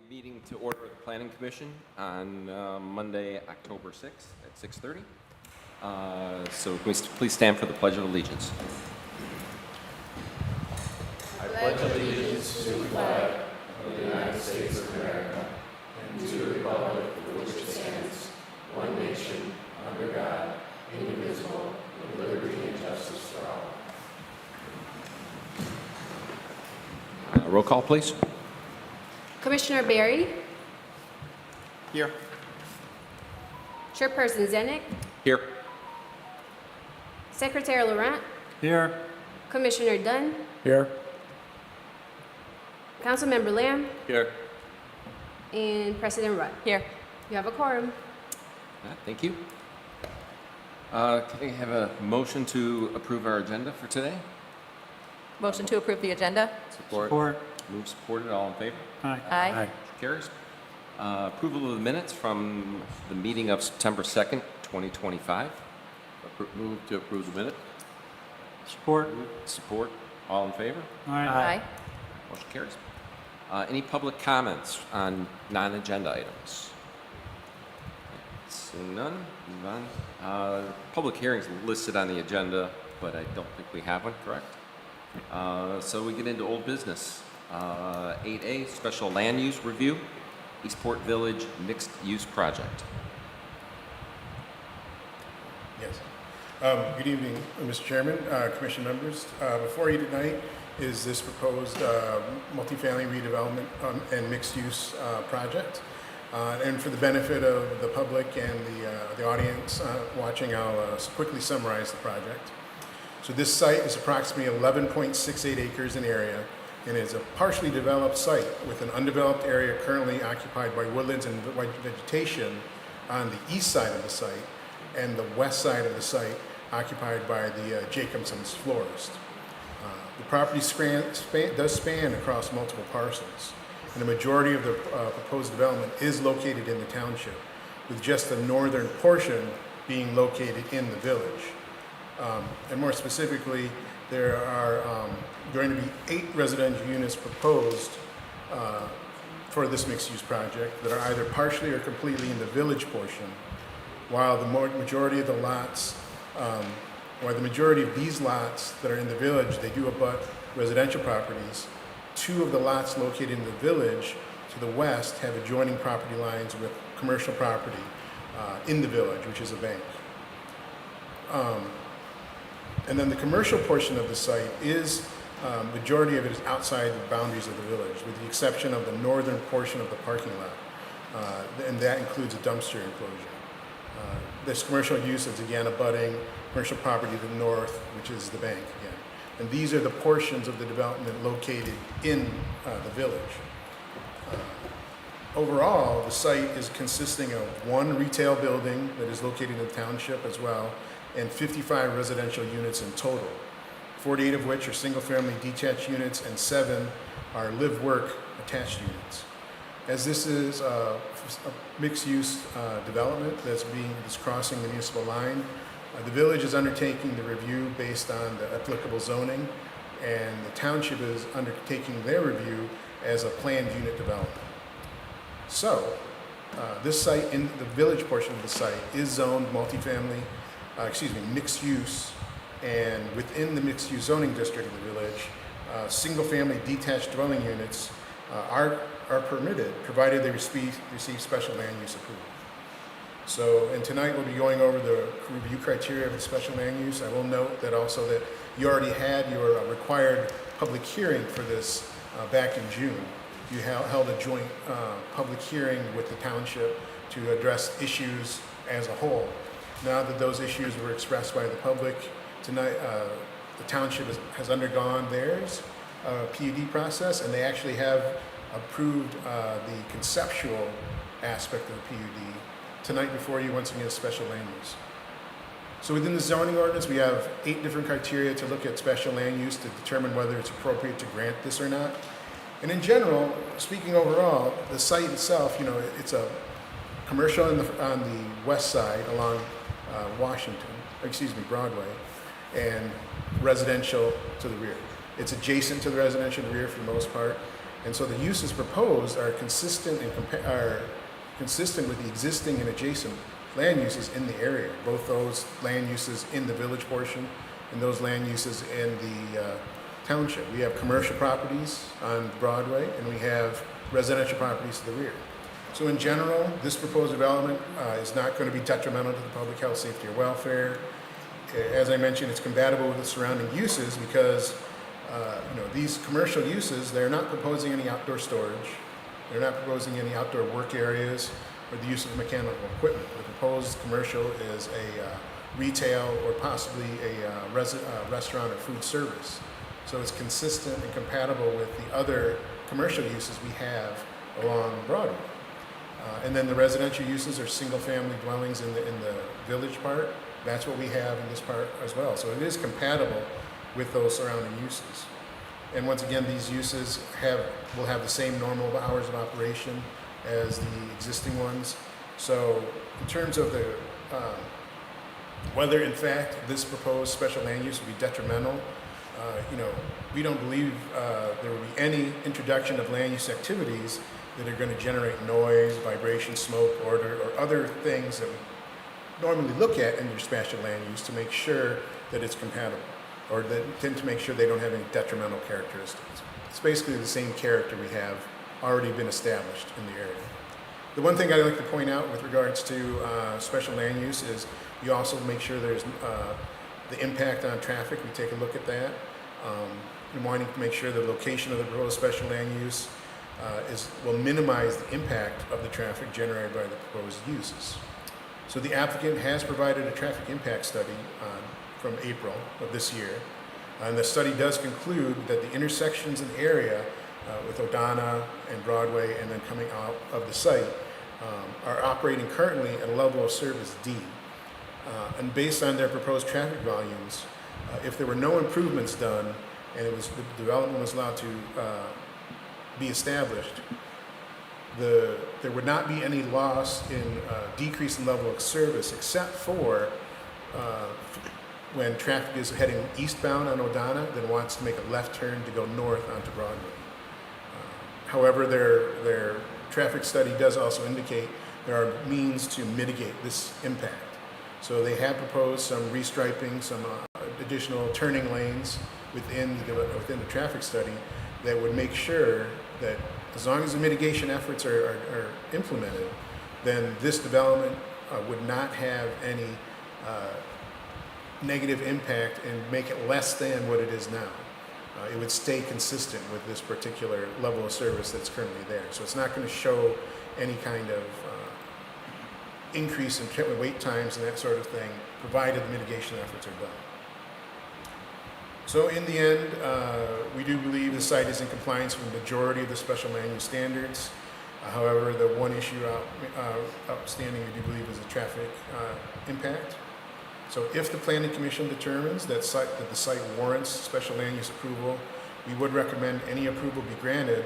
Meeting to order the Planning Commission on Monday, October 6th at 6:30. So can we please stand for the Pledge of Allegiance? I pledge allegiance to the flag of the United States of America and to the republic for which it stands, one nation, under God, indivisible, with liberty and justice for all. Roll call, please. Commissioner Barry, Here. Chairperson Zenek, Here. Secretary Laurent, Here. Commissioner Dunn, Here. Councilmember Lamb, Here. and President Rutt. Here. You have a quorum. Thank you. Can I have a motion to approve our agenda for today? Motion to approve the agenda? Support. Move supported. All in favor? Aye. Aye. Carries. Approval of the minutes from the meeting of September 2nd, 2025. Move to approve the minute. Support. Support. All in favor? Aye. Motion carries. Any public comments on non-agenda items? Seeing none, move on. Public hearings listed on the agenda, but I don't think we have one, correct? So we get into old business. 8A, Special Land Use Review, Eastport Village Mixed Use Project. Yes. Good evening, Mr. Chairman, Commission members. Before you tonight is this proposed multifamily redevelopment and mixed-use project. And for the benefit of the public and the audience watching, I'll quickly summarize the project. So this site is approximately 11.68 acres in area and is a partially developed site with an undeveloped area currently occupied by woodlands and vegetation on the east side of the site, and the west side of the site occupied by the Jacobson's florist. The property does span across multiple parcels, and the majority of the proposed development is located in the township, with just the northern portion being located in the village. And more specifically, there are going to be 8 residential units proposed for this mixed-use project that are either partially or completely in the village portion, while the majority of the lots, or the majority of these lots that are in the village, they do abut residential properties. 2 of the lots located in the village to the west have adjoining property lines with commercial property in the village, which is a bank. And then the commercial portion of the site is, majority of it is outside the boundaries of the village, with the exception of the northern portion of the parking lot. And that includes a dumpster enclosure. This commercial use is again abutting commercial property to the north, which is the bank again. And these are the portions of the development located in the village. Overall, the site is consisting of 1 retail building that is located in the township as well, and 55 residential units in total, 48 of which are single-family detached units and 7 are live-work attached units. As this is a mixed-use development that's crossing the municipal line, the village is undertaking the review based on the applicable zoning, and the township is undertaking their review as a planned unit development. So, this site, in the village portion of the site, is zoned multifamily, mixed use, and within the mixed use zoning district of the village, single-family detached dwelling units are permitted, provided they receive special land use approval. So, and tonight we'll be going over the review criteria of the special land use. I will note that also that you already had your required public hearing for this back in June. You held a joint public hearing with the township to address issues as a whole. Now that those issues were expressed by the public, tonight the township has undergone theirs PUD process, and they actually have approved the conceptual aspect of the PUD tonight before you once again special land use. So within the zoning ordinance, we have 8 different criteria to look at special land use to determine whether it's appropriate to grant this or not. And in general, speaking overall, the site itself, it's a commercial on the west side along Broadway, and residential to the rear. It's adjacent to the residential rear for the most part. And so the uses proposed are consistent are consistent with the existing and adjacent land uses in the area, both those land uses in the village portion and those land uses in the township. We have commercial properties on Broadway, and we have residential properties to the rear. So in general, this proposed development is not going to be detrimental to the public health, safety, or welfare. As I mentioned, it's compatible with the surrounding uses because these commercial uses, they're not proposing any outdoor storage. They're not proposing any outdoor work areas or the use of mechanical equipment. The proposed commercial is a retail or possibly a restaurant or food service. So it's consistent and compatible with the other commercial uses we have along Broadway. And then the residential uses are single-family dwellings in the village part. That's what we have in this part as well. So it is compatible with those surrounding uses. And once again, these uses will have the same normal hours of operation as the existing ones. So in terms of the whether in fact this proposed special land use will be detrimental, we don't believe there will be any introduction of land use activities that are going to generate noise, vibration, smoke, odor, or other things that we normally look at in your special land use to make sure that it's compatible, or to make sure they don't have any detrimental characteristics. It's basically the same character we have already been established in the area. The one thing I'd like to point out with regards to special land use is you also make sure there's the impact on traffic. We take a look at that. And wanting to make sure the location of the proposed special land use will minimize the impact of the traffic generated by the proposed uses. So the applicant has provided a traffic impact study from April of this year. And the study does conclude that the intersections in the area with O'Donnell and Broadway and then coming out of the site are operating currently at a level of service D. And based on their proposed traffic volumes, if there were no improvements done and the development was allowed to be established, there would not be any loss in decrease in level of service except for when traffic is heading eastbound on O'Donnell, then wants to make a left turn to go north onto Broadway. However, their traffic study does also indicate there are means to mitigate this impact. So they have proposed some restriping, some additional turning lanes within the traffic study that would make sure that as long as the mitigation efforts are implemented, then this development would not have any negative impact and make it less than what it is now. It would stay consistent with this particular level of service that's currently there. So it's not going to show any kind of increase in wait times and that sort of thing, provided the mitigation efforts are done. So in the end, we do believe the site is in compliance with the majority of the special land use standards. However, the one issue outstanding we do believe is the traffic impact. So if the Planning Commission determines that the site warrants special land use approval, we would recommend any approval be granted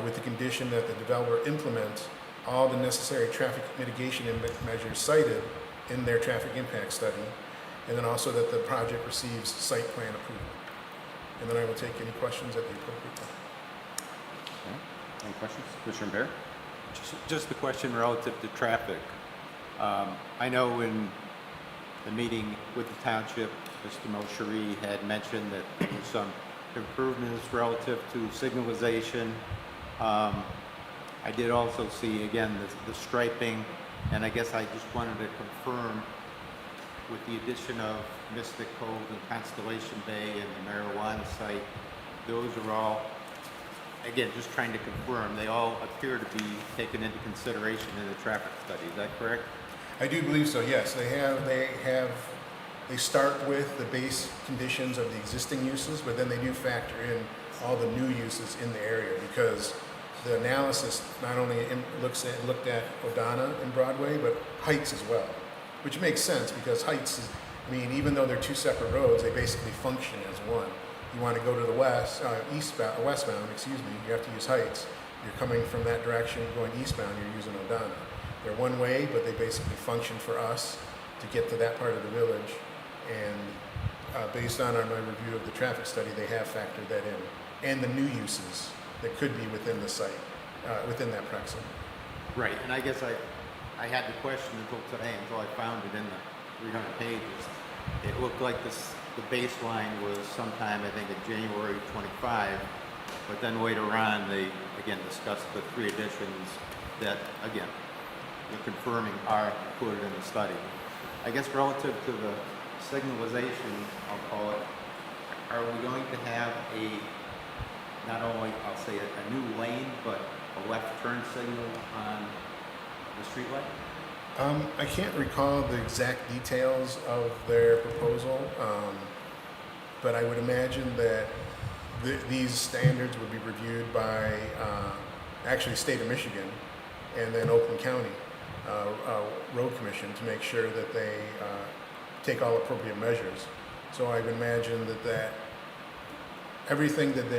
with the condition that the developer implement all the necessary traffic mitigation measures cited in their traffic impact study, and then also that the project receives site plan approval. And then I will take any questions at the appropriate time. Okay. Any questions? Commissioner Bear? Just a question relative to traffic. I know in the meeting with the township, Mr. Mosheri had mentioned that there were some improvements relative to signalization. I did also see, again, the striping, and I guess I just wanted to confirm with the addition of Mystic Cove and Constellation Bay and the marijuana site, those are all, again, just trying to confirm, they all appear to be taken into consideration in the traffic study. Is that correct? I do believe so, yes. They start with the base conditions of the existing uses, but then they do factor in all the new uses in the area, because the analysis not only looked at O'Donnell and Broadway, but Heights as well, which makes sense because Heights is, even though they're two separate roads, they basically function as one. You want to go to the westbound, you have to use Heights. You're coming from that direction, going eastbound, you're using O'Donnell. They're one way, but they basically function for us to get to that part of the village. And based on my review of the traffic study, they have factored that in, and the new uses that could be within the site, within that proximity. Right, and I guess I had the question until today, until I found it in the 300 pages. It looked like the baseline was sometime, I think, in January 25, but then later on, they, again, discussed the 3 additions that, again, you're confirming are included in the study. I guess relative to the signalization, I'll call it, are we going to have not only, I'll say, a new lane, but a left turn signal on the streetlight? I can't recall the exact details of their proposal, but I would imagine that these standards would be reviewed by actually state of Michigan and then Oakland County Road Commission to make sure that they take all appropriate measures. So I would imagine that everything that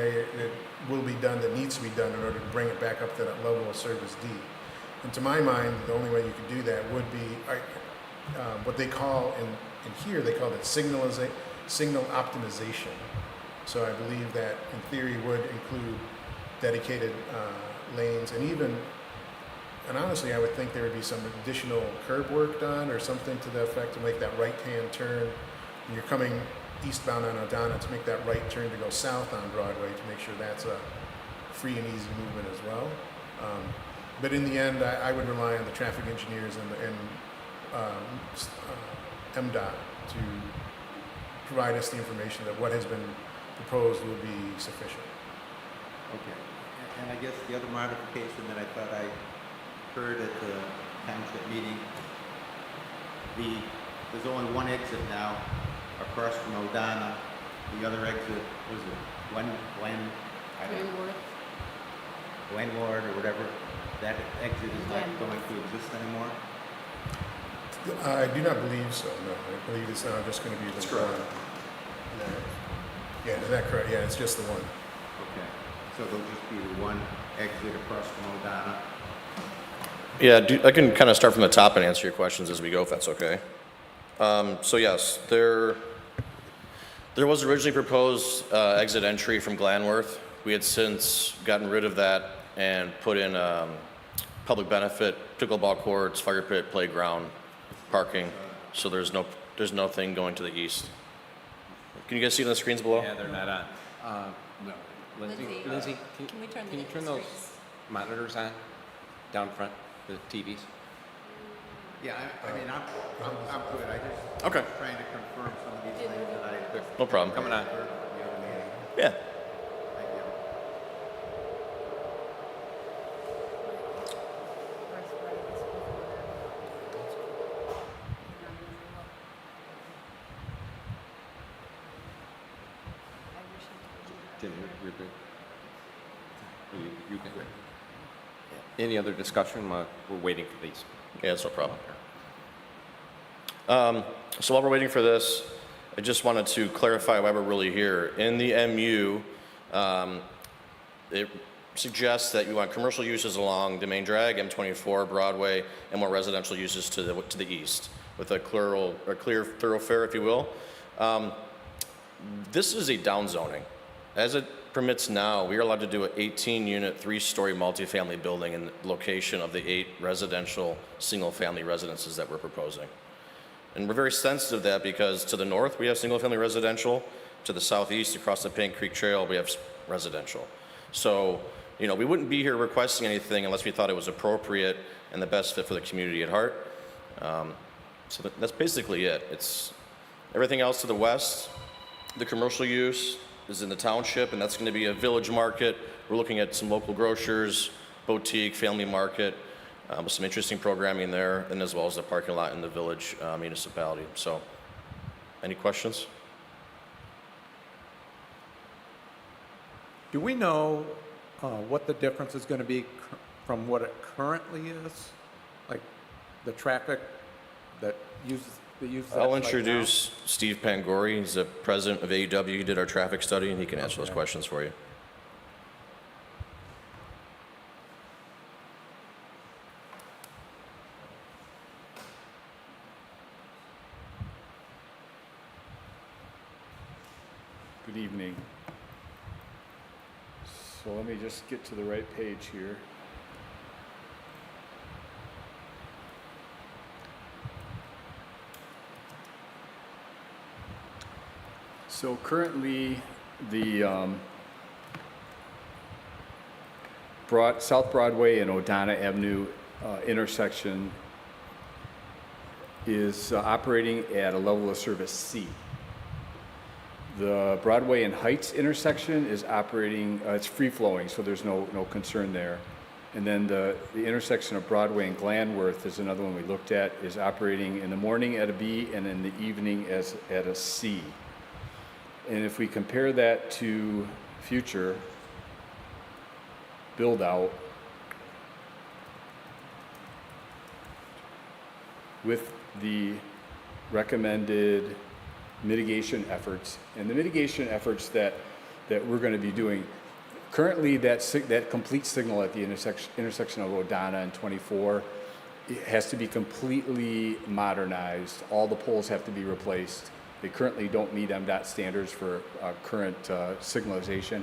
will be done that needs to be done in order to bring it back up to that level of service D. And to my mind, the only way you could do that would be what they call in here, they call it signal optimization. So I believe that in theory would include dedicated lanes and honestly, I would think there would be some additional curb work done or something to the effect to make that right-hand turn when you're coming eastbound on O'Donnell, to make that right turn to go south on Broadway, to make sure that's a free and easy movement as well. But in the end, I would rely on the traffic engineers and MDOT to provide us the information that what has been proposed will be sufficient. Okay. And I guess the other modification that I thought I heard at the township meeting, there's only one exit now across from O'Donnell. The other exit was Landlord or whatever. That exit is not going to exist anymore. I do not believe so, no. I believe it's now just going to be the one. No. Yeah, is that correct? Yeah, it's just the one. Okay. So there'll just be the one exit across from O'Donnell. Yeah, I can kind of start from the top and answer your questions as we go, if that's okay. So yes, there was originally proposed exit entry from Glanworth. We had since gotten rid of that and put in public benefit, pickleball courts, fire pit, playground, parking. So there's nothing going to the east. Can you guys see on the screens below? Yeah, they're not on. No. Lindsay, Can we turn can you the turn those screens? monitors on down front, the TVs? Yeah, I mean, I'm good. I just Okay. trying to confirm some of these things that I No problem. Coming on. heard from the other meeting. Yeah. Thank you. Jim, you're good. You good? Any other discussion? We're waiting for these. Yeah, that's no problem. So while we're waiting for this, I just wanted to clarify why we're really here. In the MU, it suggests that you want commercial uses along the main drag, M24, Broadway, and more residential uses to the east, with a clear thoroughfare, if you will. This is a downzoning. As it permits now, we are allowed to do an 18-unit, 3-story multifamily building in the location of the 8 residential, single-family residences that we're proposing. And we're very sensitive to that because to the north, we have single-family residential. To the southeast, across the Paint Creek Trail, we have residential. So, we wouldn't be here requesting anything unless we thought it was appropriate and the best fit for the community at heart. So that's basically it. It's everything else to the west. The commercial use is in the township, and that's going to be a village market. We're looking at some local grocers, boutique, family market, with some interesting programming there, and as well as the parking lot in the village municipality. So, any questions? Do we know what the difference is going to be from what it currently is? Like the traffic that uses that I'll site now? introduce Steve Pangori. He's the president of AEW. He did our traffic study, and he can answer those questions for you. Good evening. So let me just get to the right page here. So currently, the South Broadway and O'Donnell Avenue intersection is operating at a level of service C. The Broadway and Heights intersection is operating, it's free-flowing, so there's no concern there. And then the intersection of Broadway and Glanworth is another one we looked at, is operating in the morning at a B and in the evening at a C. And if we compare that to future build-out with the recommended mitigation efforts, and the mitigation efforts that we're going to be doing, currently that complete signal at the intersection of O'Donnell and 24, it has to be completely modernized. All the poles have to be replaced. They currently don't meet MDOT standards for current signalization.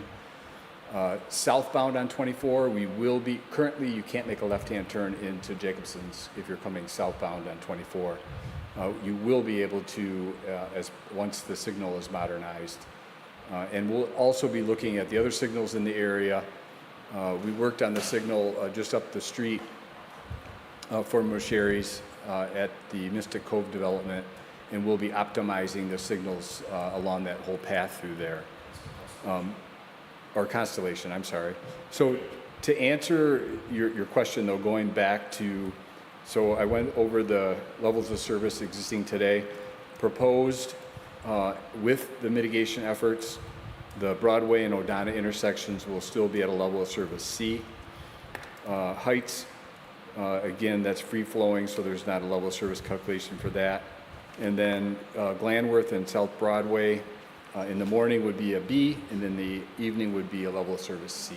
Southbound on 24, we will be, currently you can't make a left-hand turn into Jacobson's if you're coming southbound on 24. You will be able to once the signal is modernized. And we'll also be looking at the other signals in the area. We worked on the signal just up the street for Mosheries at the Mystic Cove development, and we'll be optimizing the signals along that whole path through there. Or Constellation, I'm sorry. So to answer your question though, going back to, so I went over the levels of service existing today. Proposed with the mitigation efforts, the Broadway and O'Donnell intersections will still be at a level of service C. Heights, again, that's free flowing, so there's not a level of service calculation for that. And then Glanworth and South Broadway in the morning would be a B, and then the evening would be a level of service C.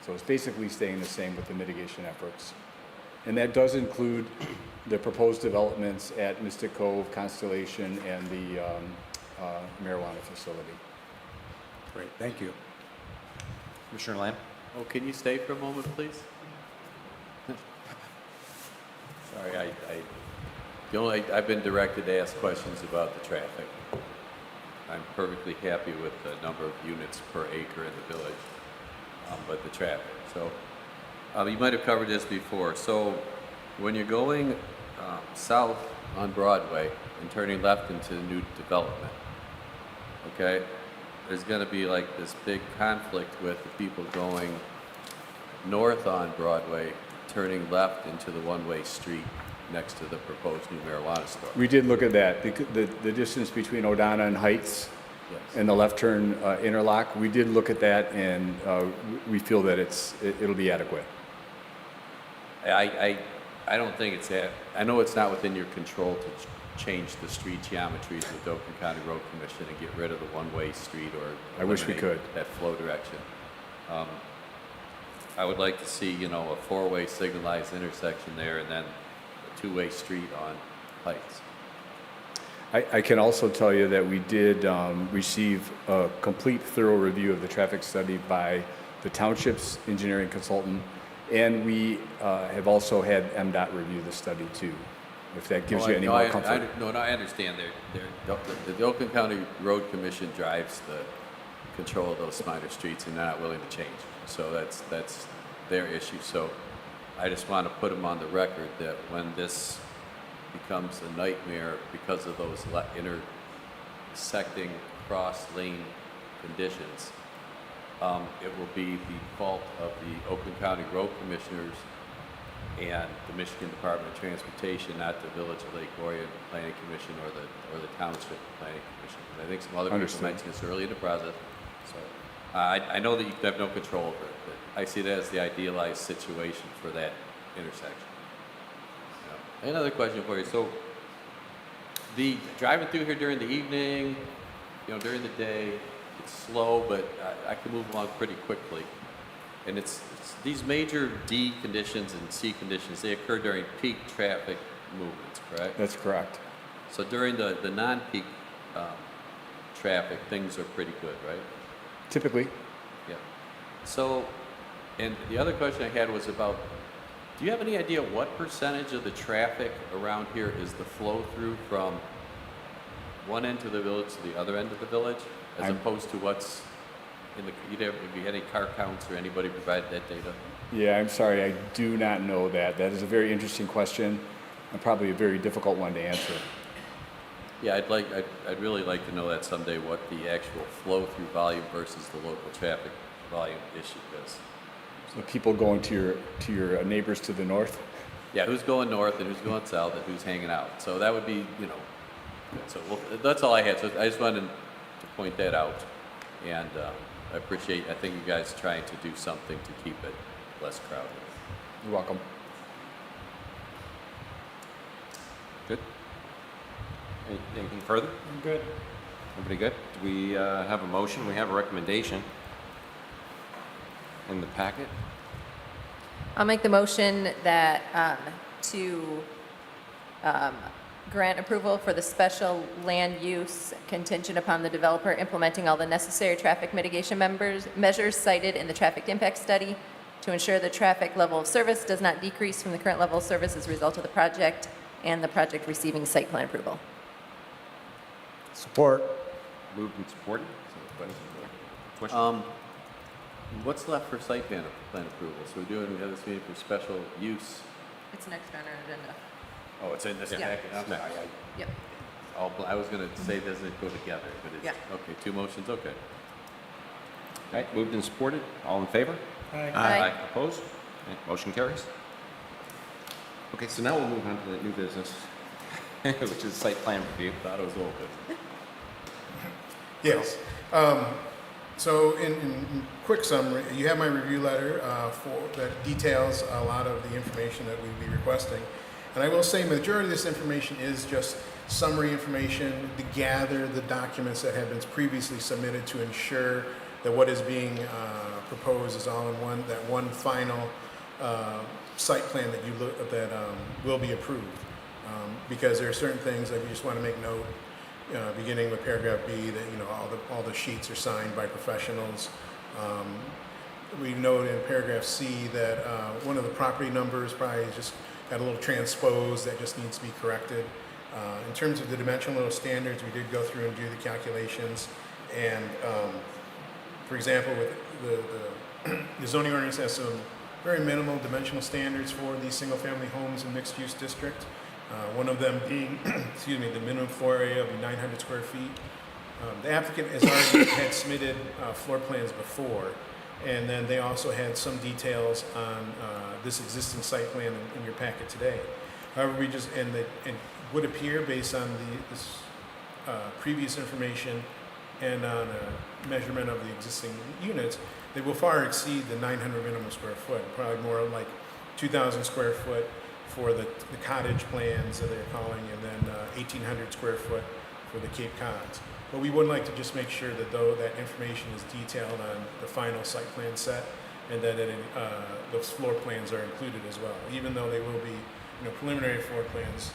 So it's basically staying the same with the mitigation efforts. And that does include the proposed developments at Mystic Cove, Constellation, and the marijuana facility. Great, thank you. Commissioner Lamb? Oh, can you stay for a moment, please? Sorry, I've been directed to ask questions about the traffic. I'm perfectly happy with the number of units per acre in the village, but the traffic. So you might have covered this before. So when you're going south on Broadway and turning left into the new development, okay, there's going to be like this big conflict with the people going north on Broadway, turning left into the one-way street next to the proposed new marijuana store. We did look at that. The distance between O'Donnell and Heights Yes. and the left turn interlock, we did look at that, and we feel that it'll be adequate. I don't think it's that. I know it's not within your control to change the street geometries with the Oakland County Road Commission and get rid of the one-way street or I wish we eliminate could. that flow direction. I would like to see, a four-way signalized intersection there and then a two-way street on Heights. I can also tell you that we did receive a complete thorough review of the traffic study by the township's engineering consultant, and we have also had MDOT review the study too, if that gives you any more comfort. I understand. The Oakland County Road Commission drives the control of those minor streets, and they're not willing to change. So that's their issue. So I just want to put them on the record that when this becomes a nightmare because of those intersecting cross-lane conditions, it will be the fault of the Oakland County Road Commissioners and the Michigan Department of Transportation, not the Village of Lake Orion Planning Commission or the Township Planning Commission. I think some other people mentioned this early in the process. So I know that you have no control over it, but I see that as the idealized situation for that intersection. Another question for you. So, the driving through here during the evening, during the day, it's slow, but I can move along pretty quickly. And it's these major D conditions and C conditions, they occur during peak traffic movements, correct? That's correct. So during the non-peak traffic, things are pretty good, right? Typically, Yeah. So, and the other question I had was about, do you have any idea what percentage of the traffic around here is the flow through from one end of the village to the other end of the village, as opposed to what's in the, if you had any car counts or anybody provided that data? Yeah, I'm sorry, I do not know that. That is a very interesting question and probably a very difficult one to answer. Yeah, I'd really like to know that someday, what the actual flow through volume versus the local traffic volume issue is. The people going to your neighbors to the north? Yeah, who's going north and who's going south and who's hanging out. So that would be, good. So that's all I had. So I just wanted to point that out. And I think you guys trying to do something to keep it less crowded. You're welcome. Good? Anything further? I'm good. Everybody good? Do we have a motion? We have a recommendation in the packet. I'll make the motion that to grant approval for the special land use contingent upon the developer implementing all the necessary traffic mitigation measures cited in the traffic impact study to ensure the traffic level of service does not decrease from the current level of service as a result of the project and the project receiving site plan approval. Support. Moved and supported. Question? What's left for site plan approval? So we have this meeting for special use. It's next on our agenda. Oh, it's in this Yeah. packet? I'm sorry. Yep. I was going to say, doesn't it go together? But it's, Yeah. okay, two motions, okay. All right, moved and supported. All in favor? Aye. Opposed? Okay, motion carries. Okay, so now we'll move on to the new business, which is site plan review. Thought it was old business. Yes. So in quick summary, you have my review letter that details a lot of the information that we'd be requesting. And I will say majority of this information is just summary information to gather the documents that have been previously submitted to ensure that what is being proposed is all in one final site plan that will be approved. Because there are certain things that we just want to make note, beginning with paragraph B, that all the sheets are signed by professionals. We note in paragraph C that one of the property numbers probably just got a little transposed that just needs to be corrected. In terms of the dimensional standards, we did go through and do the calculations. And for example, with the zoning ordinance has some very minimal dimensional standards for these single-family homes in mixed-use district. One of them being, excuse me, the minimum floor area will be 900 square feet. The applicant has already had submitted floor plans before, and then they also had some details on this existing site plan in your packet today. However, we just, and it would appear based on this previous information and on a measurement of the existing units, they will far exceed the 900 minimum square foot, probably more like 2,000 square foot for the cottage plans that they're calling, and then 1,800 square foot for the Cape Cods. But we would like to just make sure that that information is detailed on the final site plan set, and that those floor plans are included as well. Even though they will be preliminary floor plans,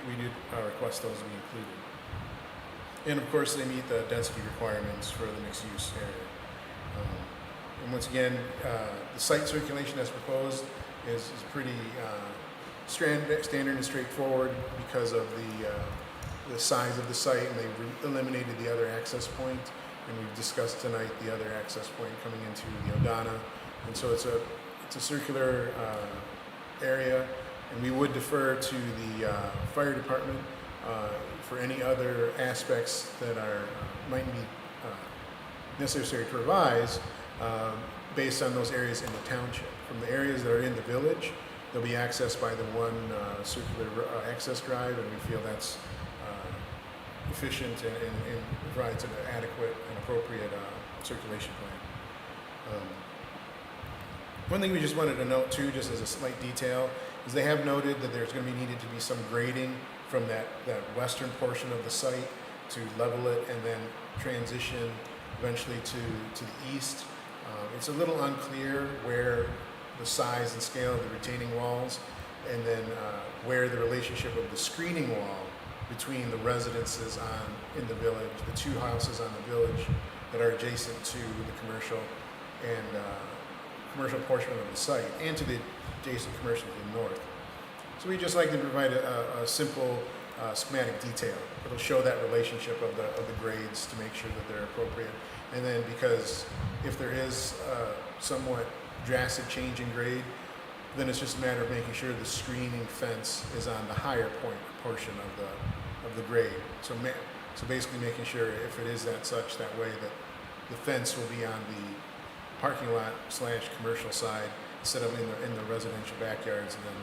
we did request those to be included. And of course, they meet the density requirements for the mixed use area. And once again, the site circulation as proposed is pretty standard and straightforward because of the size of the site, and they've eliminated the other access point. And we've discussed tonight the other access point coming into the Odana. And so it's a circular area, and we would defer to the fire department for any other aspects that might be necessary to revise based on those areas in the township. From the areas that are in the village, they'll be accessed by the one circular access drive, and we feel that's efficient and provides an adequate and appropriate circulation plan. One thing we just wanted to note too, just as a slight detail, is they have noted that there's going to be needed to be some grading from that western portion of the site to level it and then transition eventually to the east. It's a little unclear where the size and scale of the retaining walls, and then where the relationship of the screening wall between the residences in the village, the two houses on the village that are adjacent to the commercial and commercial portion of the site, and to the adjacent commercial to the north. So we just like to provide a simple schematic detail. It'll show that relationship of the grades to make sure that they're appropriate. And then because if there is somewhat drastic change in grade, then it's just a matter of making sure the screening fence is on the higher portion of the grade. So basically making sure if it is that way that the fence will be on the parking lot / commercial side instead of in the residential backyards. And then,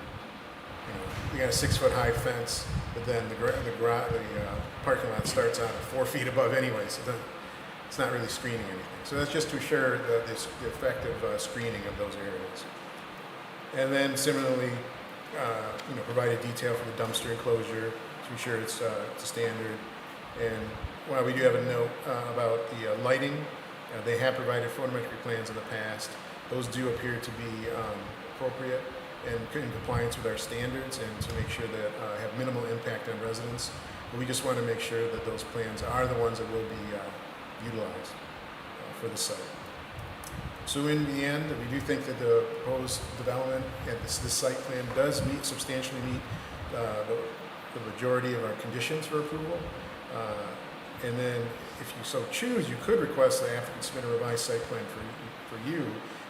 you know, we got a 6-foot high fence, but then the parking lot starts out at 4 feet above anyway, so it's not really screening anything. So that's just to assure the effective screening of those areas. And then similarly, provide a detail for the dumpster enclosure to ensure it's to standard. And while we do have a note about the lighting, they have provided photometric plans in the past. Those do appear to be appropriate and in compliance with our standards, and to make sure that have minimal impact on residents. But we just want to make sure that those plans are the ones that will be utilized for the site. So in the end, we do think that the proposed development and this site plan does substantially meet the majority of our conditions for approval. And then if you so choose, you could request the applicant submit a revised site plan for you.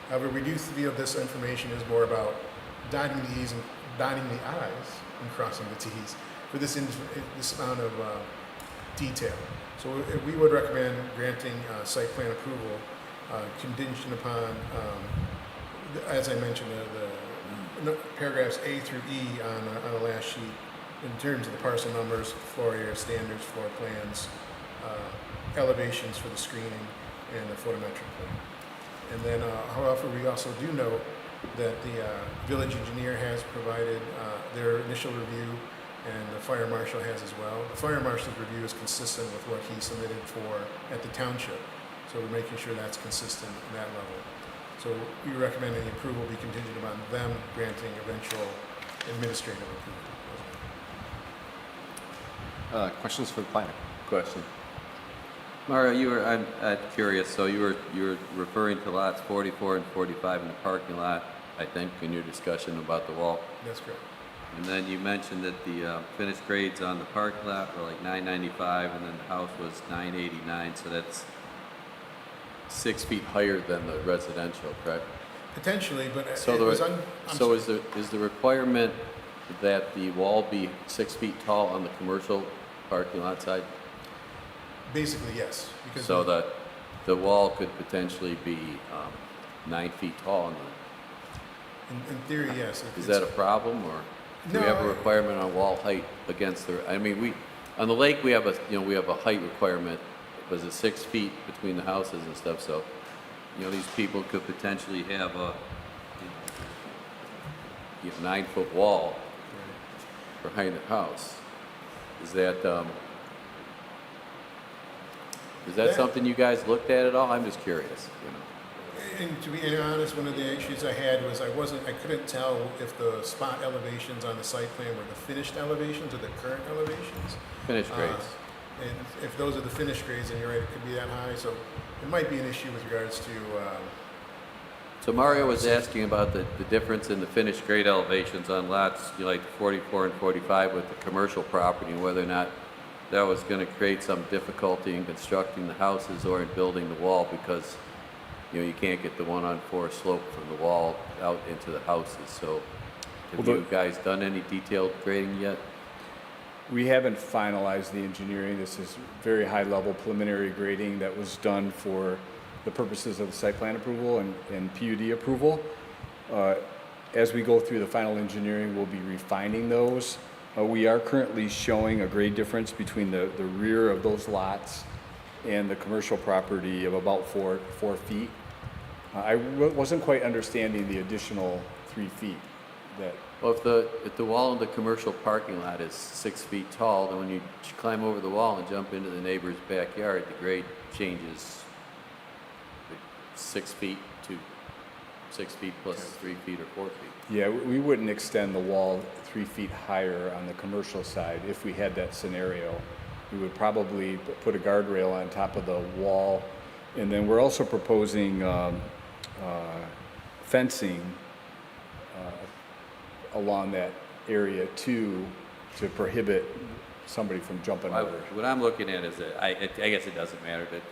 However, we do feel this information is more about dotting the I's and dotting the I's and crossing the T's for this amount of detail. So we would recommend granting site plan approval contingent upon, as I mentioned, the paragraphs A through E on the last sheet in terms of the parcel numbers, floor area standards, floor plans, elevations for the screening, and the photometric plan. And then, however, we also do note that the village engineer has provided their initial review, and the fire marshal has as well. The fire marshal's review is consistent with what he submitted for at the township. So we're making sure that's consistent at that level. So we recommend the approval be contingent upon them granting eventual administrative approval. Questions for the planner? Question. Mario, I'm curious, so you were referring to lots 44 and 45 in the parking lot, I think, in your discussion about the wall. That's correct. And then you mentioned that the finished grades on the parking lot were like 995, and then the house was 989, so that's 6 feet higher than the residential, correct? Potentially, but So, it was is the requirement that the wall be 6 feet tall on the commercial parking lot side? basically yes. Because So that the wall could potentially be 9 feet tall. in theory, yes. Is that a problem, or do we have a No. requirement on wall height against the? I mean, on the lake we have a height requirement. Was it 6 feet between the houses and stuff? So, these people could potentially have a 9-foot wall behind the house. Is that something you guys looked at all? I'm just curious. And to be honest, one of the issues I had was I couldn't tell if the spot elevations on the site plan were the finished elevations or the current elevations. Finished grades. And if those are the finished grades, then you're right, it could be that high. So it might be an issue with regards to. So Mario was asking about the difference in the finished grade elevations on lots, like 44 and 45 with the commercial property, and whether or not that was going to create some difficulty in constructing the houses or in building the wall, because you can't get the 1-on-4 slope from the wall out into the houses. So have you guys done any detailed grading yet? We haven't finalized the engineering. This is very high-level preliminary grading that was done for the purposes of the site plan approval and PUD approval. As we go through the final engineering, we'll be refining those. We are currently showing a grade difference between the rear of those lots and the commercial property of about 4 feet. I wasn't quite understanding the additional 3 feet that. Well, if the wall in the commercial parking lot is 6 feet tall, then when you climb over the wall and jump into the neighbor's backyard, the grade changes 6 feet to 6 feet plus 3 feet or 4 feet. Yeah, we wouldn't extend the wall 3 feet higher on the commercial side if we had that scenario. We would probably put a guardrail on top of the wall. And then we're also proposing fencing along that area to prohibit somebody from jumping over. What I'm looking at is that, I guess it doesn't matter, that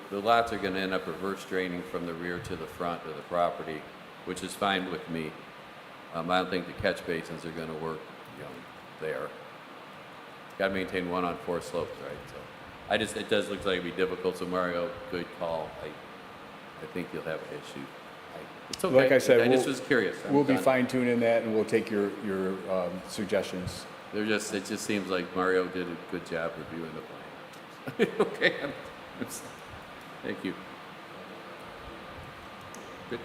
the lots are gonna end up reverse draining from the rear to the front of the property, which is fine with me. I don't think the catch basins are gonna work, there. Gotta maintain one on 4 slopes, right? So, it does look like it'd be difficult, so Mario, good call. I think you'll have an issue. It's okay. Like I said, I just was curious. We'll be done. fine tuning that, and we'll take your suggestions. It just seems like Mario did a good job reviewing the plan. Okay, thank you. Good.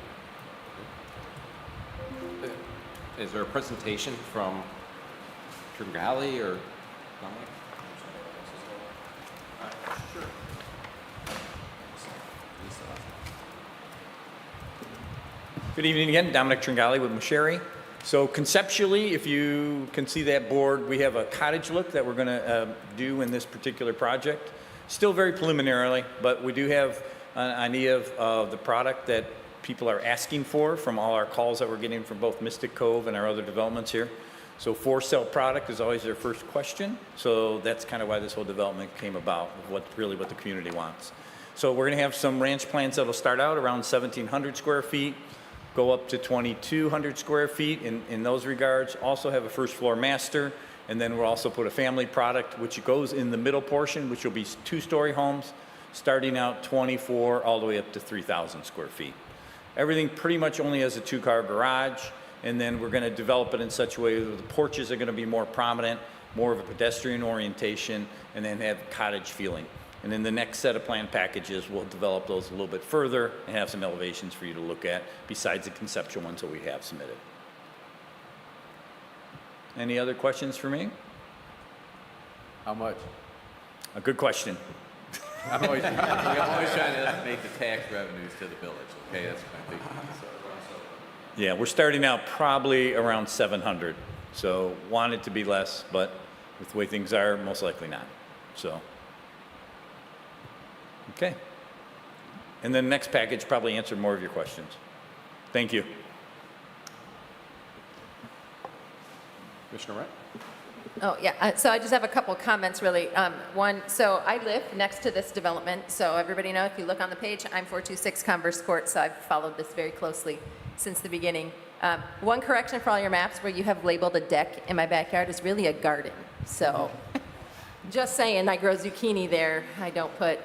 Is there a presentation from Tringali or Dominic? Sure. Good evening again, Dominic Tringali with Masheri. So conceptually, if you can see that board, we have a cottage look that we're going to do in this particular project. Still very preliminarily, but we do have an idea of the product that people are asking for from all our calls that we're getting from both Mystic Cove and our other developments here. So for sale product is always their first question. So that's kind of why this whole development came about, what the community wants. So we're going to have some ranch plans that'll start out around 1,700 square feet, go up to 2,200 square feet in those regards. Also have a first floor master, and then we'll also put a family product which goes in the middle portion, which will be 2-story homes, starting out 24 all the way up to 3,000 square feet. Everything pretty much only has a 2-car garage, and then we're going to develop it in such a way that the porches are going to be more prominent, more of a pedestrian orientation, and then have cottage feeling. And in the next set of plan packages, we'll develop those a little bit further and have some elevations for you to look at besides the conceptual ones that we have submitted. Any other questions for me? How much? A good question. I'm always trying to estimate the tax revenues to the village. Okay, that's my big thing. So. Yeah, we're starting out probably around 700. So want it to be less, but with the way things are, most likely not. So. Okay. And then next package probably answered more of your questions. Thank you. Commissioner Wright? Oh, yeah, so I just have a couple of comments, really. One, so I live next to this development, so everybody know, if you look on the page, I'm 426 Converse Court, so I've followed this very closely since the beginning. One correction for all your maps, where you have labeled a deck in my backyard is really a garden. So just saying, I grow zucchini there. I don't put,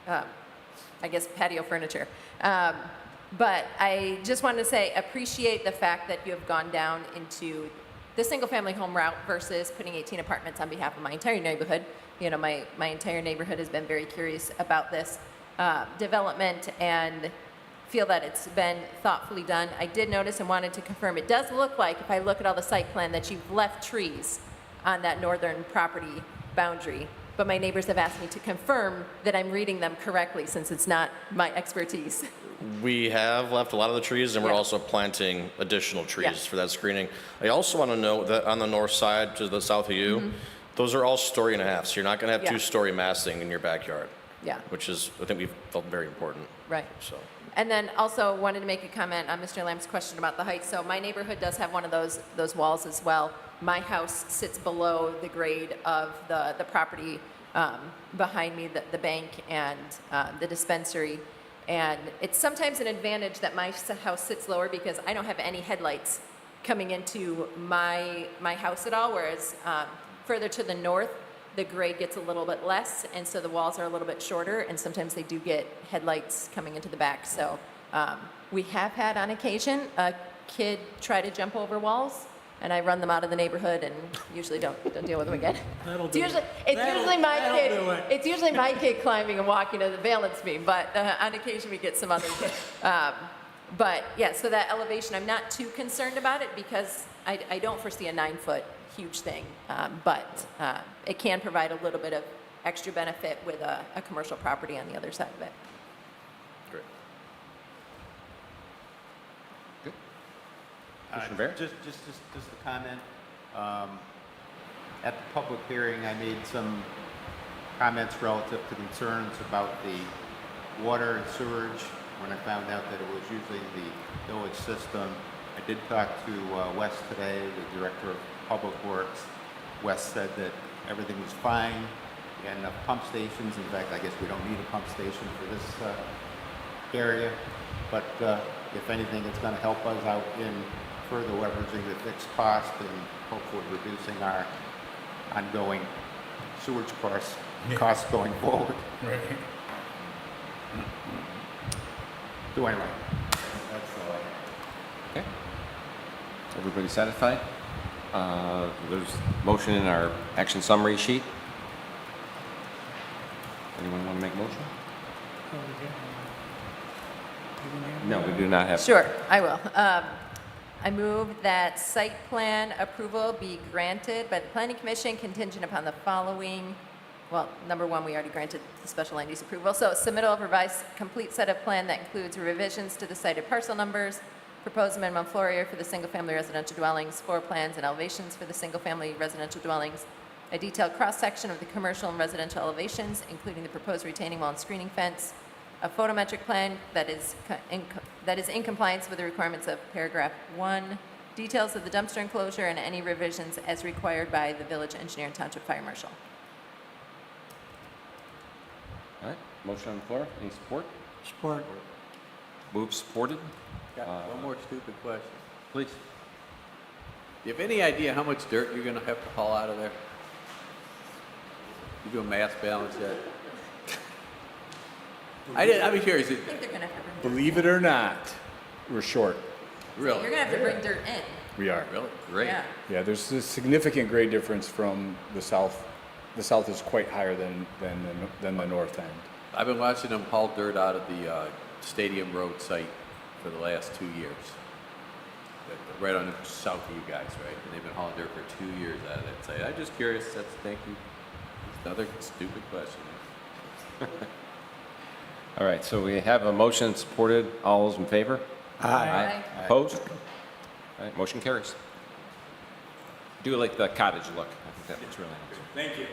I guess, patio furniture. But I just wanted to say, appreciate the fact that you have gone down into the single-family home route versus putting 18 apartments on behalf of my entire neighborhood. You know, my entire neighborhood has been very curious about this development and feel that it's been thoughtfully done. I did notice and wanted to confirm, it does look like, if I look at all the site plan, that you've left trees on that northern property boundary. But my neighbors have asked me to confirm that I'm reading them correctly, since it's not my expertise. We have left a lot of the trees, and we're Yeah. also planting additional trees Yeah. for that screening. I also want to note that on the north side to the south of you, those are all 1.5 stories, so you're not going to have Yeah. 2-story massing in your backyard, Yeah, which is, I think, we felt very important. right. So, And then also wanted to make a comment on Mr. Lamb's question about the height. So my neighborhood does have one of those walls as well. My house sits below the grade of the property behind me, the bank and the dispensary. And it's sometimes an advantage that my house sits lower, because I don't have any headlights coming into my house at all, whereas further to the north, the grade gets a little bit less, and so the walls are a little bit shorter, and sometimes they do get headlights coming into the back. So we have had on occasion a kid try to jump over walls, and I run them out of the neighborhood and usually don't deal with them again. It's usually my kid climbing and walking to the valence beam, but on occasion we get some other kids. But yeah, so that elevation, I'm not too concerned about it, because I don't foresee a 9-foot huge thing, but it can provide a little bit of extra benefit with a commercial property on the other side of it. great. Commissioner Bear? Just a comment. At the public hearing, I made some comments relative to concerns about the water and sewage when I found out that it was using the village system. I did talk to Wes today, the Director of Public Works. Wes said that everything was fine. We had enough pump stations. In fact, I guess we don't need a pump station for this area. But if anything, it's going to help us out in further leveraging the fixed cost and hopefully reducing our ongoing sewage costs going forward. Right. So anyway, that's all I have. Okay. Everybody satisfied? There's motion in our action summary sheet. Anyone want to make a motion? No, we do not have. Sure, I will. I move that site plan approval be granted by the Planning Commission contingent upon the following. Well, number one, we already granted the special land use approval. So submittal of revised complete set of plan that includes revisions to the cited parcel numbers, proposed minimum floor area for the single-family residential dwellings, floor plans and elevations for the single-family residential dwellings, a detailed cross-section of the commercial and residential elevations, including the proposed retaining wall and screening fence, a photometric plan that is in compliance with the requirements of paragraph 1, details of the dumpster enclosure, and any revisions as required by the village engineer and township fire marshal. All right, motion on the floor. Any support? Support. Move supported. Got one more stupid question. Please. Do you have any idea how much dirt you're gonna have to haul out of there? You do a mass balance yet? I'm curious. I think they're gonna have to bring, Believe it or not, we're short. you're gonna have to bring dirt in. We are. Really? Great. Yeah. Yeah, there's a significant grade difference from the south. The south is quite higher than the north end. I've been watching them haul dirt out of the Stadium Road site for the last 2 years. Right on the south of you guys, right? And they've been hauling dirt for 2 years out of that site. I'm just curious. Thank you. Another stupid question. All right, so we have a motion supported. All those in favor? Aye. Opposed? All right, motion carries. Do like the cottage look. I think that looks really nice. Thank you.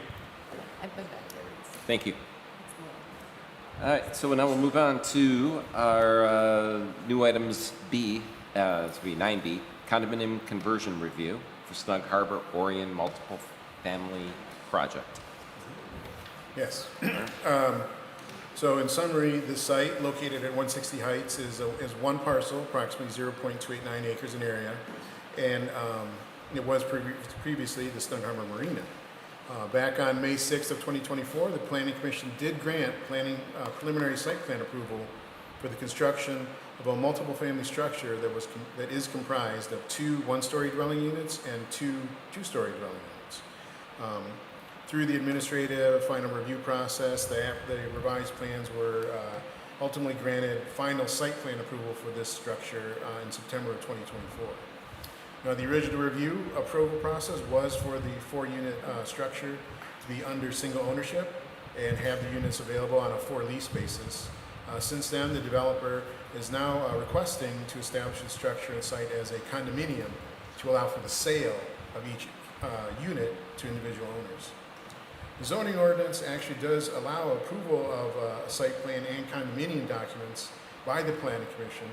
I've been back there. It's- Thank you. it's more. All right, so now we'll move on to our new items B, this will be 9B, condominium conversion review for Snug Harbor Orion multiple family project. Yes. So in summary, the site located at 160 Heights is one parcel, approximately 0.289 acres in area, and it was previously the Snug Harbor Marina. Back on May 6th of 2024, the Planning Commission did grant preliminary site plan approval for the construction of a multiple family structure that is comprised of 2 one-story dwelling units and 2 two-story dwelling units. Through the administrative final review process, the revised plans were ultimately granted final site plan approval for this structure in September of 2024. Now, the original review approval process was for the 4-unit structure to be under single ownership and have the units available on a 4-lease basis. Since then, the developer is now requesting to establish the structure and site as a condominium to allow for the sale of each unit to individual owners. The zoning ordinance actually does allow approval of a site plan and condominium documents by the Planning Commission,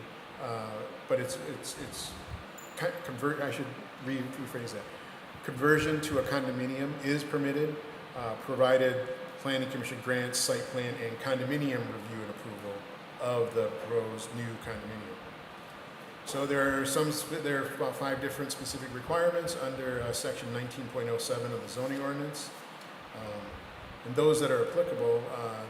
but I should rephrase that. Conversion to a condominium is permitted, provided Planning Commission grants site plan and condominium review and approval of the proposed new condominium. So there are about 5 different specific requirements under section 19.07 of the zoning ordinance. And those that are applicable,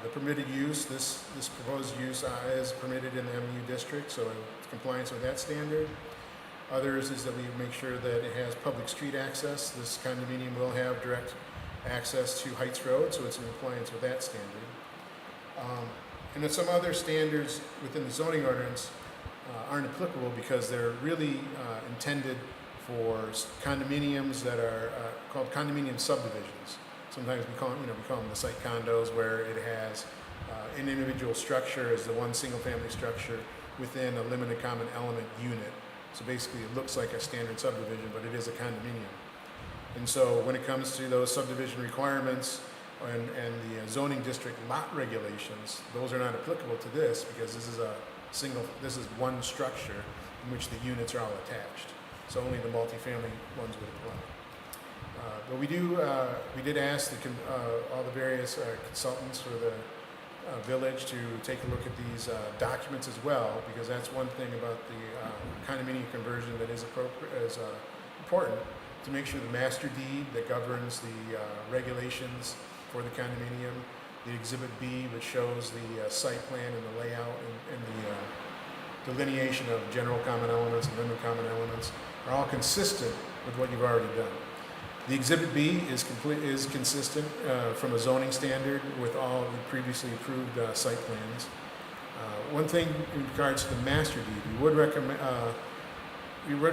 the permitted use, this proposed use is permitted in the MU district, so it's compliance with that standard. Others is that we make sure that it has public street access. This condominium will have direct access to Heights Road, so it's in compliance with that standard. And then some other standards within the zoning ordinance aren't applicable because they're really intended for condominiums that are called condominium subdivisions. Sometimes we call them the site condos, where it has an individual structure as the one single-family structure within a limited common element unit. So basically, it looks like a standard subdivision, but it is a condominium. And so when it comes to those subdivision requirements and the zoning district lot regulations, those are not applicable to this because this is a this is one structure in which the units are all attached. So only the multifamily ones would apply. But we did ask all the various consultants for the village to take a look at these documents as well, because that's one thing about the condominium conversion that is important, to make sure the master deed that governs the regulations for the condominium, the Exhibit B, which shows the site plan and the layout and the delineation of general common elements and limited common elements, are all consistent with what you've already done. The Exhibit B is consistent from a zoning standard with all the previously approved site plans. One thing in regards to the master deed, we would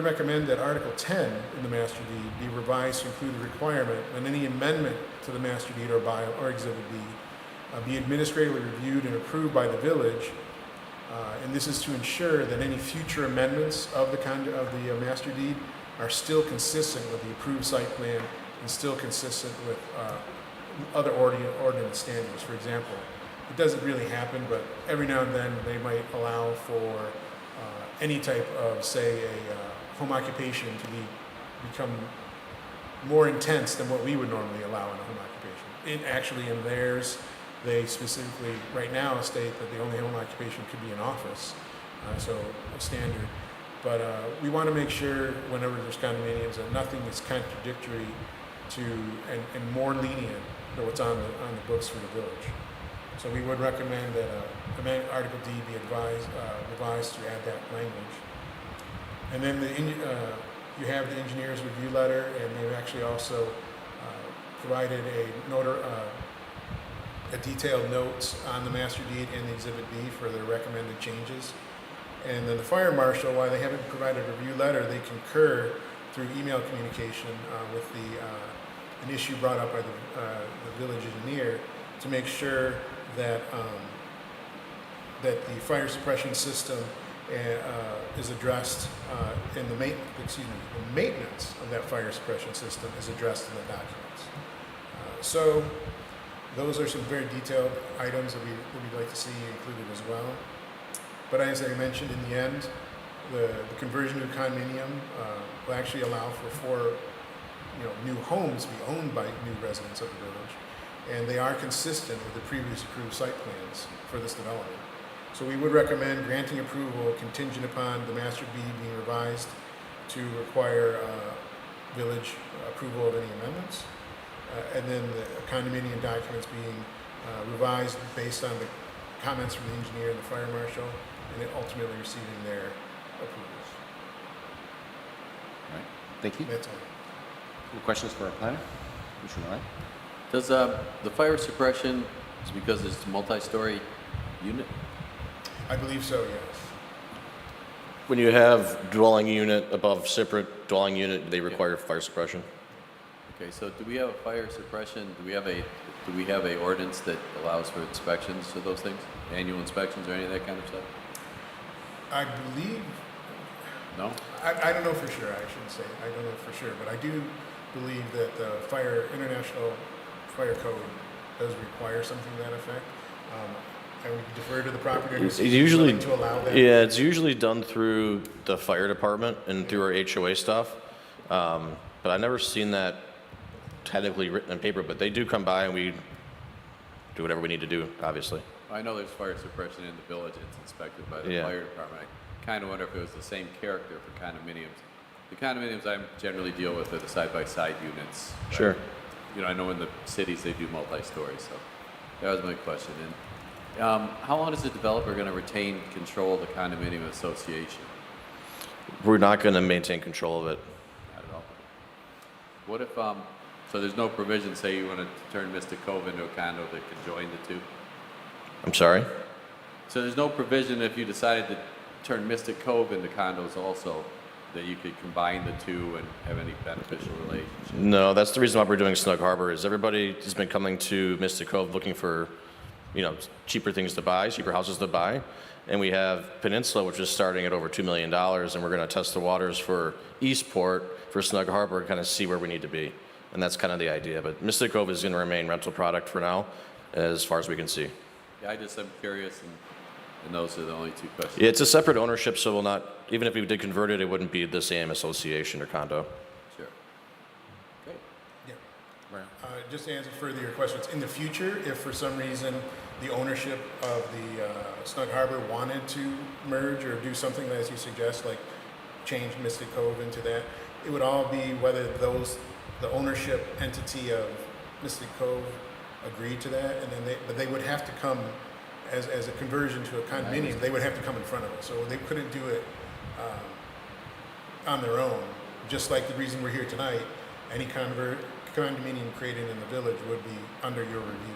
recommend that Article 10 in the master deed be revised to include the requirement that any amendment to the master deed or Exhibit B be administratively reviewed and approved by the village. And this is to ensure that any future amendments of the master deed are still consistent with the approved site plan and still consistent with other ordinance standards. For example, it doesn't really happen, but every now and then they might allow for any type of, say, a home occupation to become more intense than what we would normally allow in a home occupation. In theirs, they specifically right now state that the only home occupation could be an office, so a standard. But we want to make sure whenever there's condominiums that nothing is contradictory to and more lenient than what's on the books for the village. So we would recommend that Article D be revised to add that language. And then you have the engineer's review letter, and they've actually also provided a detailed notes on the master deed and the Exhibit B for their recommended changes. And then the fire marshal, while they haven't provided a review letter, they concur through email communication with an issue brought up by the village engineer to make sure that that the fire suppression system is addressed in the maintenance of that fire suppression system is addressed in the documents. So those are some very detailed items that we'd like to see included as well. But as I mentioned, in the end, the conversion to a condominium will actually allow for 4 new homes to be owned by new residents of the village, and they are consistent with the previous approved site plans for this development. So we would recommend granting approval contingent upon the master deed being revised to require village approval of any amendments, and then the condominium documents being revised based on the comments from the engineer and the fire marshal, and then ultimately receiving their approvals. All right, thank you. That's all. Any questions for our planner? Commissioner Ryan? Does the fire suppression is because it's a multi-story unit? I believe so, yes. When you have dwelling unit above separate dwelling unit, they require fire suppression. Okay, so do we have a fire suppression? Do we have a ordinance that allows for inspections of those things? Annual inspections or any of that kind of stuff? I believe, No? I don't know for sure, I shouldn't say, I don't know for sure, but I do believe that the International Fire Code does require something to that effect. I would defer to the property owners to allow that. Yeah, it's usually done through the fire department and through our HOA stuff. But I've never seen that technically written on paper, but they do come by and we do whatever we need to do, obviously. I know there's fire suppression in the village. It's inspected by the Yeah. fire department. I kind of wonder if it was the same character for condominiums. The condominiums I generally deal with are the side-by-side units. Right? Sure. I know in the cities they do multi-story, so that was my question. And how long is the developer going to retain control of the condominium association? We're not going to maintain control of it. Not at all. What if, so there's no provision, say you want to turn Mystic Cove into a condo that could join the two? I'm sorry? So there's no provision if you decided to turn Mystic Cove into condos also, that you could combine the two and have any beneficial relationship? No, that's the reason why we're doing Snug Harbor, is everybody has been coming to Mystic Cove looking for, cheaper things to buy, cheaper houses to buy. And we have Peninsula, which is starting at over $2 million, and we're going to test the waters for Eastport, for Snug Harbor, and kind of see where we need to be. And that's kind of the idea. But Mystic Cove is going to remain rental product for now, as far as we can see. Yeah, I'm curious, and And those are the only two questions. It's a separate ownership, so we'll not, even if we did convert it, it wouldn't be the same association or condo. Sure. Great. Yeah. Just to answer further your questions, in the future, if for some reason the ownership of the Snug Harbor wanted to merge or do something as you suggest, like change Mystic Cove into that, it would all be whether the ownership entity of Mystic Cove agreed to that, and then but they would have to come as a conversion to a condominium. They would have to come in front of us, so they couldn't do it on their own. Just like the reason we're here tonight, any condominium created in the village would be under your review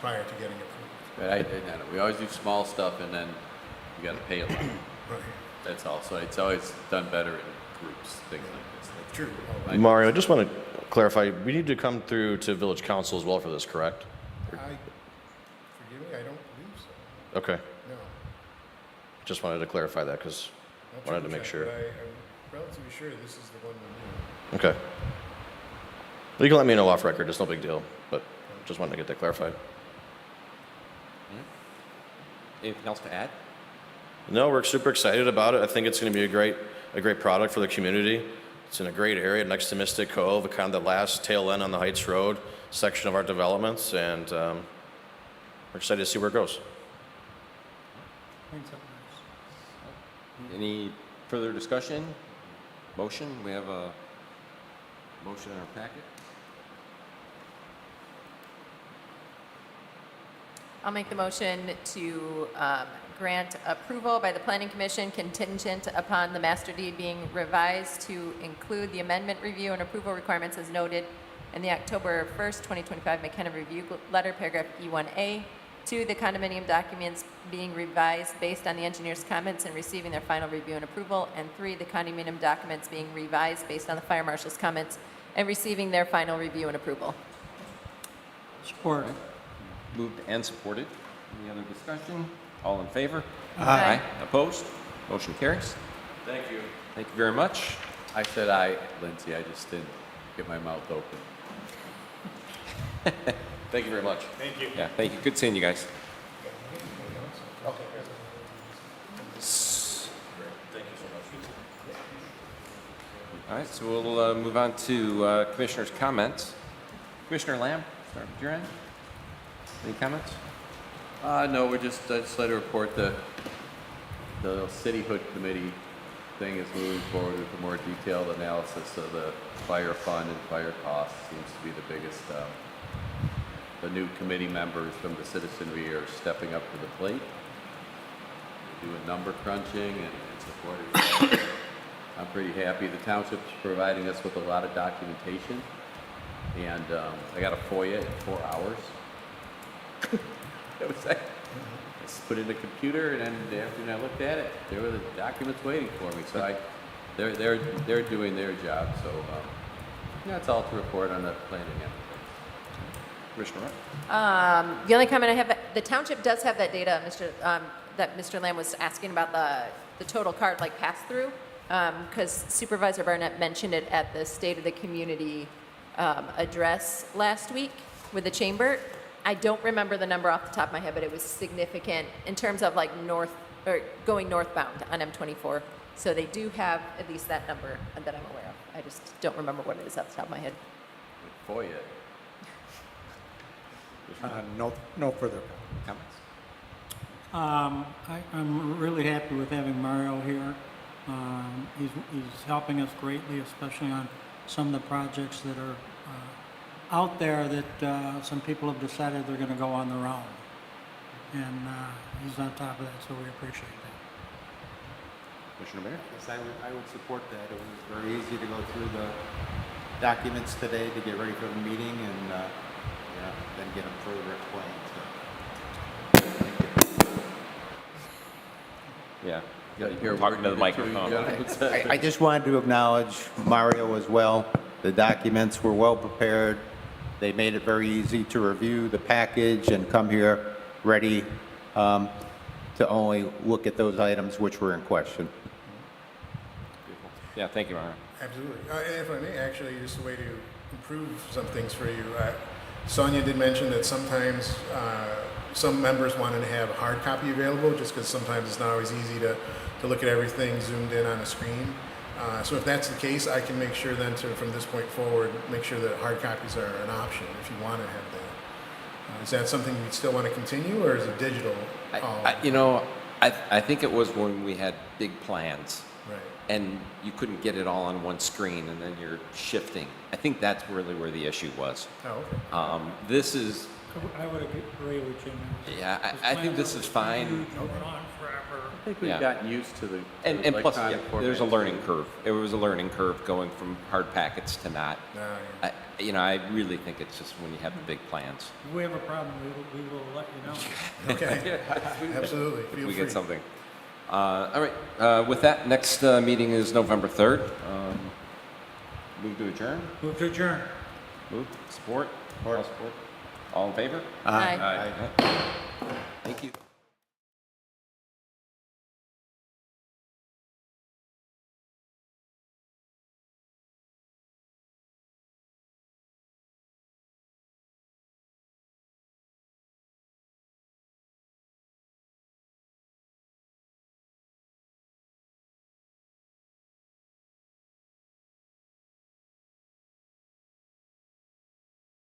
prior to getting approved. But we always do small stuff, and then you got to pay a lot. Right. That's all. So it's always done better in groups, things like this. That's true. Mario, I just want to clarify, we need to come through to village council as well for this, correct? Forgive me, I don't believe so. Okay, No. just wanted to clarify that because I'll wanted to triple make check, sure. but I'm relatively sure this is the one we do. Okay. You can let me know off record, it's no big deal, but just wanted to get that clarified. Anything else to add? No, we're super excited about it. I think it's going to be a great product for the community. It's in a great area next to Mystic Cove, kind of the last tail end on the Heights Road section of our developments, and we're excited to see where it goes. Any further discussion? Motion? We have a motion in our packet. I'll make the motion to grant approval by the Planning Commission contingent upon the master deed being revised to include the amendment review and approval requirements as noted in the October 1st, 2025 McKenna Review Letter, paragraph E1A. 2, the condominium documents being revised based on the engineer's comments and receiving their final review and approval. And 3, the condominium documents being revised based on the fire marshal's comments and receiving their final review and approval. Support. Moved and supported. Any other discussion? All in favor? Aye. Opposed? Motion carries. Thank you. Thank you very much. I said aye, Lindsay. I just didn't get my mouth open. Thank you very much. Yeah, thank you. Good seeing you guys. All right, so we'll move on to Commissioner's comments. Commissioner Lamb, start with your end. Any comments? No, I just let to report the cityhood committee thing is moving forward with a more detailed analysis of the fire fund and fire costs. Seems to be the biggest. The new committee members from the citizenry are stepping up to the plate, doing number crunching and supporting. I'm pretty happy. The township's providing us with a lot of documentation, and I got a FOIA in 4 hours. It was like, I just put it in the computer, and then the afternoon I looked at it, there were the documents waiting for me. So they're doing their job. So that's all to report on the planning end. Commissioner Rupp? The only comment I have, the township does have that data, that Mr. Lamb was asking about the total card like pass through, because Supervisor Barnett mentioned it at the State of the Community address last week with the chamber. I don't remember the number off the top of my head, but it was significant in terms of like going northbound on M24. So they do have at least that number that I'm aware of. I just don't remember what it is off the top of my head. FOIA. No further Comments? I'm really happy with having Mario here. He's helping us greatly, especially on some of the projects that are out there that some people have decided they're going to go on their own. And he's on top of that, so we appreciate that. Commissioner Mayor? Yes, I would support that. It was very easy to go through the documents today to get ready for the meeting and then get them further explained. So. Yeah. You're talking to the microphone. I just wanted to acknowledge Mario as well. The documents were well prepared. They made it very easy to review the package and come here ready to only look at those items which were in question. Yeah, thank you, Mario. Absolutely. And if I may, actually, just a way to improve some things for you. Sonia did mention that sometimes some members wanted to have a hard copy available, just because sometimes it's not always easy to look at everything zoomed in on a screen. So if that's the case, I can make sure then to, from this point forward, make sure that hard copies are an option if you want to have that. Is that something you'd still want to continue, or is it digital? I think it was when we had big plans. Right. And you couldn't get it all on one screen, and then you're shifting. I think that's really where the issue was. Oh, okay. This is, I would agree with you. yeah, I think this is fine. I think we've Yeah. gotten used to the And plus, yeah, electronic format. there's a learning curve. It was a learning curve going from hard packets to not. Yeah. I really think it's just when you have the big plans. If we have a problem, we will let you know. Okay. Absolutely. If Feel we free. get something. All right, with that, next meeting is November 3rd. Move to adjourn? Move to adjourn. Move, support? All support? All in favor? Aye. Aye. Thank you.